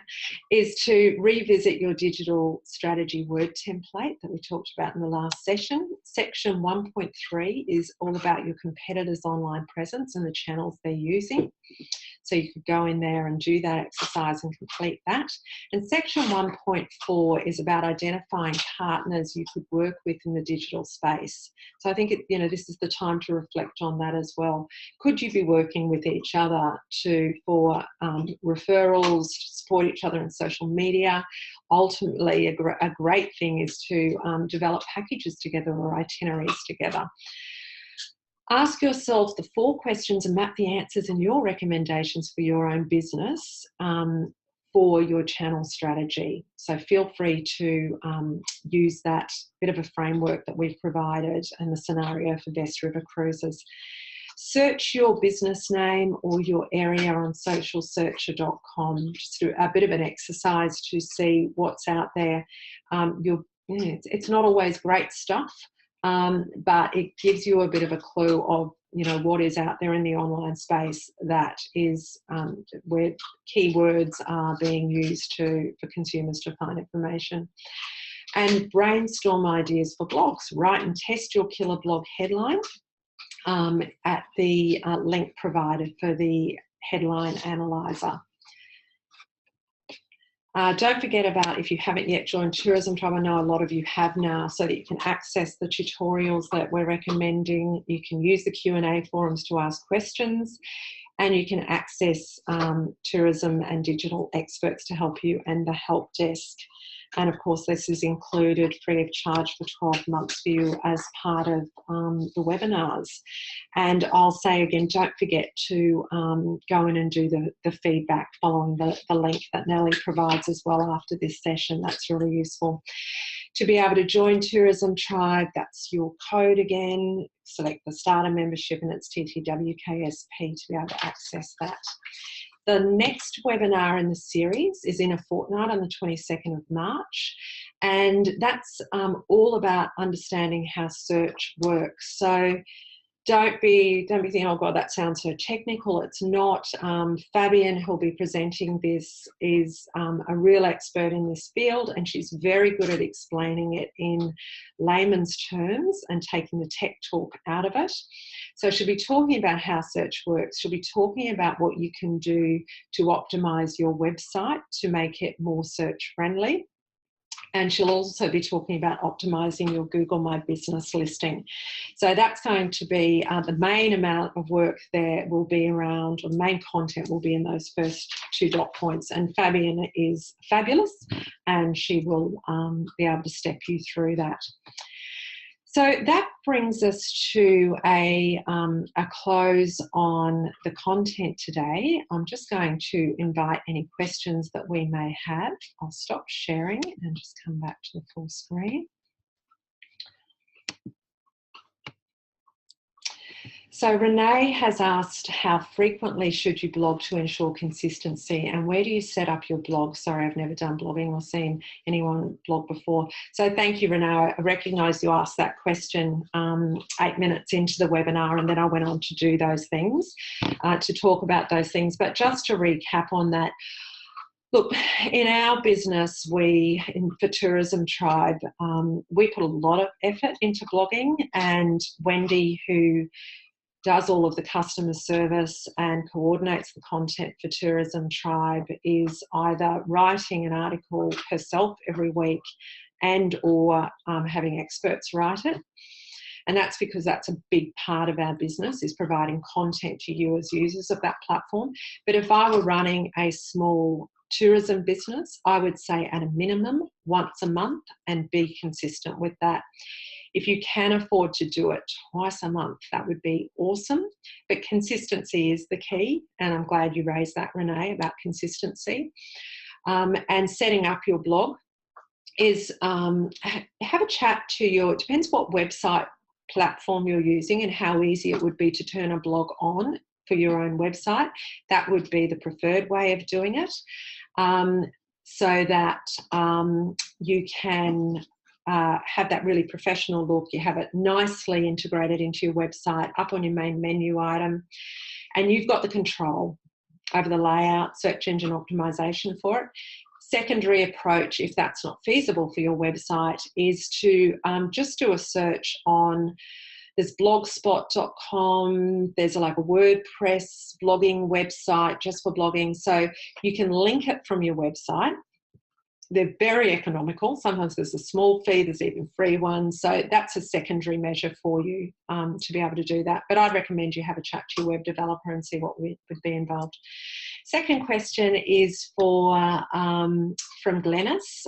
Is to revisit your digital strategy word template that we talked about in the last session. Section 1.3 is all about your competitors' online presence and the channels they're using. So you could go in there and do that exercise and complete that. And section 1.4 is about identifying partners you could work with in the digital space. So I think this is the time to reflect on that as well. Could you be working with each other for referrals, to support each other in social media? Ultimately, a great thing is to develop packages together or itineraries together. Ask yourself the 4 questions and map the answers and your recommendations for your own business for your channel strategy. So feel free to use that bit of a framework that we've provided and the scenario for Best River Cruises. Search your business name or your area on socialsearcher.com. Just do a bit of an exercise to see what's out there. It's not always great stuff. But it gives you a bit of a clue of what is out there in the online space that is where keywords are being used for consumers to find information. And brainstorm ideas for blogs. Write and test your killer blog headline at the link provided for the headline analyzer. Don't forget about, if you haven't yet joined Tourism Tribe, I know a lot of you have now, so that you can access the tutorials that we're recommending. You can use the Q&A forums to ask questions, and you can access tourism and digital experts to help you and the help desk. And of course, this is included free of charge for 12 months for you as part of the webinars. And I'll say again, don't forget to go in and do the feedback following the link that Nellie provides as well after this session. That's really useful. To be able to join Tourism Tribe, that's your code again. Select the starter membership and it's TTWKSP to be able to access that. The next webinar in the series is in a fortnight on the 22nd of March, and that's all about understanding how search works. So don't be thinking, oh God, that sounds so technical. It's not. Fabian, who'll be presenting this, is a real expert in this field, and she's very good at explaining it in layman's terms and taking the tech talk out of it. So she'll be talking about how search works. She'll be talking about what you can do to optimize your website to make it more search friendly. And she'll also be talking about optimizing your Google My Business listing. So that's going to be the main amount of work there will be around, or the main content will be in those first 2 dot points. And Fabian is fabulous, and she will be able to step you through that. So that brings us to a close on the content today. I'm just going to invite any questions that we may have. I'll stop sharing and just come back to the full screen. So Renee has asked, how frequently should you blog to ensure consistency, and where do you set up your blog? Sorry, I've never done blogging or seen anyone blog before. So thank you, Renee. I recognise you asked that question 8 minutes into the webinar, and then I went on to do those things, to talk about those things. But just to recap on that, look, in our business, for Tourism Tribe, we put a lot of effort into blogging, and Wendy, who does all of the customer service and coordinates the content for Tourism Tribe, is either writing an article herself every week and or having experts write it. And that's because that's a big part of our business, is providing content to you as users of that platform. But if I were running a small tourism business, I would say at a minimum once a month, and be consistent with that. If you can afford to do it twice a month, that would be awesome. But consistency is the key, and I'm glad you raised that, Renee, about consistency. And setting up your blog is have a chat to it depends what website platform you're using and how easy it would be to turn a blog on for your own website. That would be the preferred way of doing it, so that you can have that really professional look. You have it nicely integrated into your website, up on your main menu item, and you've got the control over the layout, search engine optimization for it. Secondary approach, if that's not feasible for your website, is to just do a search on, there's blogspot.com, there's like a WordPress blogging website just for blogging. So you can link it from your website. They're very economical. Sometimes there's a small fee, there's even free ones. So that's a secondary measure for you to be able to do that. But I'd recommend you have a chat to your web developer and see what would be involved. Second question is from Glennis.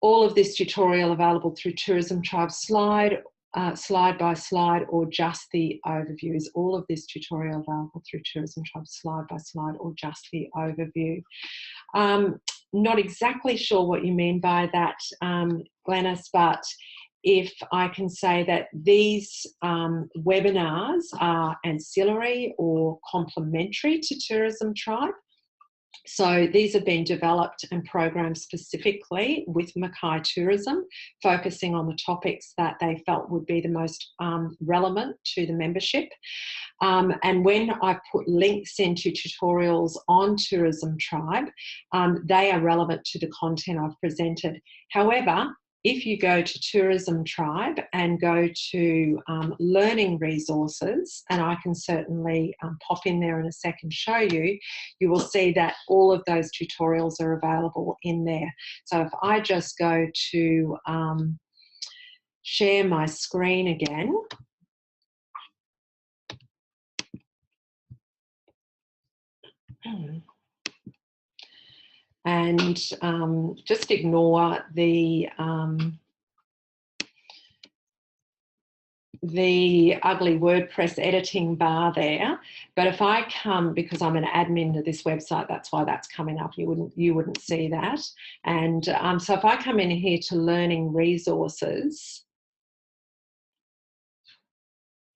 All of this tutorial available through Tourism Tribe slide by slide, or just the overview? Is all of this tutorial available through Tourism Tribe slide by slide, or just the overview? Not exactly sure what you mean by that, Glennis, but if I can say that these webinars are ancillary or complementary to Tourism Tribe. So these have been developed and programmed specifically with Mackay Tourism, focusing on the topics that they felt would be the most relevant to the membership. And when I put links into tutorials on Tourism Tribe, they are relevant to the content I've presented. However, if you go to Tourism Tribe and go to learning resources, and I can certainly pop in there in a second, show you, you will see that all of those tutorials are available in there. So if I just go to share my screen again, and just ignore the ugly WordPress editing bar there. But if I come, because I'm an admin to this website, that's why that's coming up. You wouldn't see that. And so if I come in here to learning resources,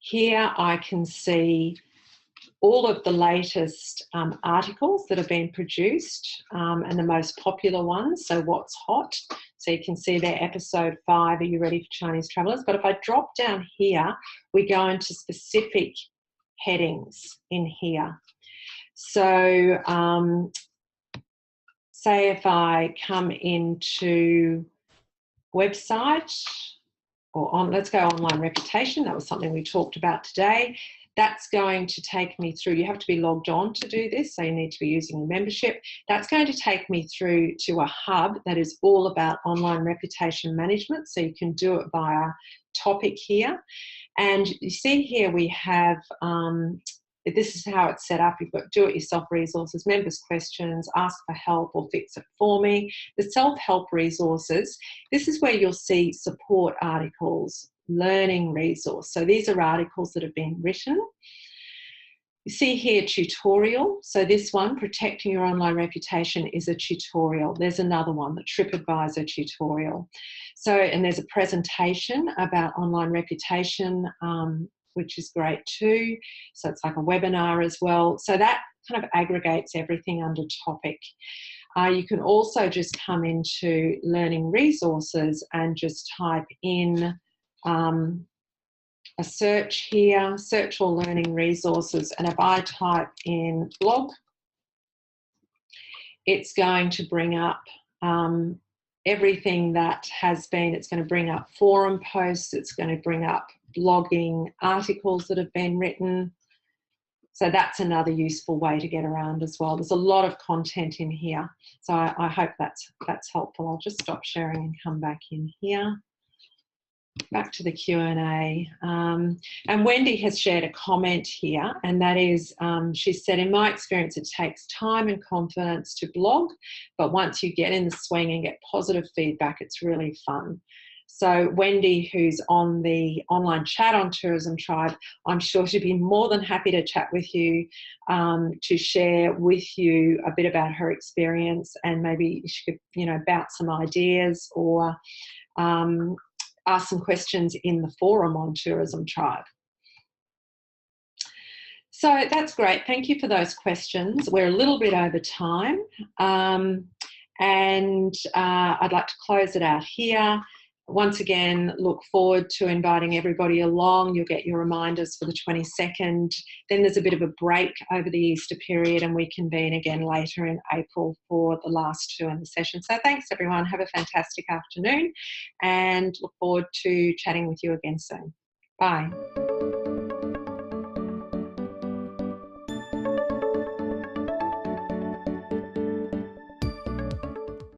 here I can see all of the latest articles that have been produced and the most popular ones. So what's hot? So you can see there, episode 5, Are You Ready for Chinese Travellers? But if I drop down here, we go into specific headings in here. So say if I come into website, or let's go online reputation. That was something we talked about today. That's going to take me through, you have to be logged on to do this, so you need to be using a membership. That's going to take me through to a hub that is all about online reputation management, so you can do it via topic here. And you see here we have, this is how it's set up. You've got do-it-yourself resources, members' questions, ask for help or fix it for me. The self-help resources, this is where you'll see support articles, learning resource. So these are articles that have been written. You see here tutorial. So this one, protecting your online reputation, is a tutorial. There's another one, the TripAdvisor tutorial. So, and there's a presentation about online reputation, which is great too. So it's like a webinar as well. So that kind of aggregates everything under topic. You can also just come into learning resources and just type in a search here, search all learning resources, and if I type in blog, it's going to bring up everything that has been, it's going to bring up forum posts, it's going to bring up blogging articles that have been written. So that's another useful way to get around as well. There's a lot of content in here. So I hope that's helpful. I'll just stop sharing and come back in here. Back to the Q&A. And Wendy has shared a comment here, and that is, she said, in my experience, it takes time and confidence to blog, but once you get in the swing and get positive feedback, it's really fun. So Wendy, who's on the online chat on Tourism Tribe, I'm sure she'd be more than happy to chat with you, to share with you a bit about her experience, and maybe she could, you know, bounce some ideas or ask some questions in the forum on Tourism Tribe. So that's great. Thank you for those questions. We're a little bit over time, and I'd like to close it out here. Once again, look forward to inviting everybody along. You'll get your reminders for the 22nd. Then there's a bit of a break over the Easter period, and we convene again later in April for the last two in the session. So thanks, everyone. Have a fantastic afternoon, and look forward to chatting with you again soon. Bye.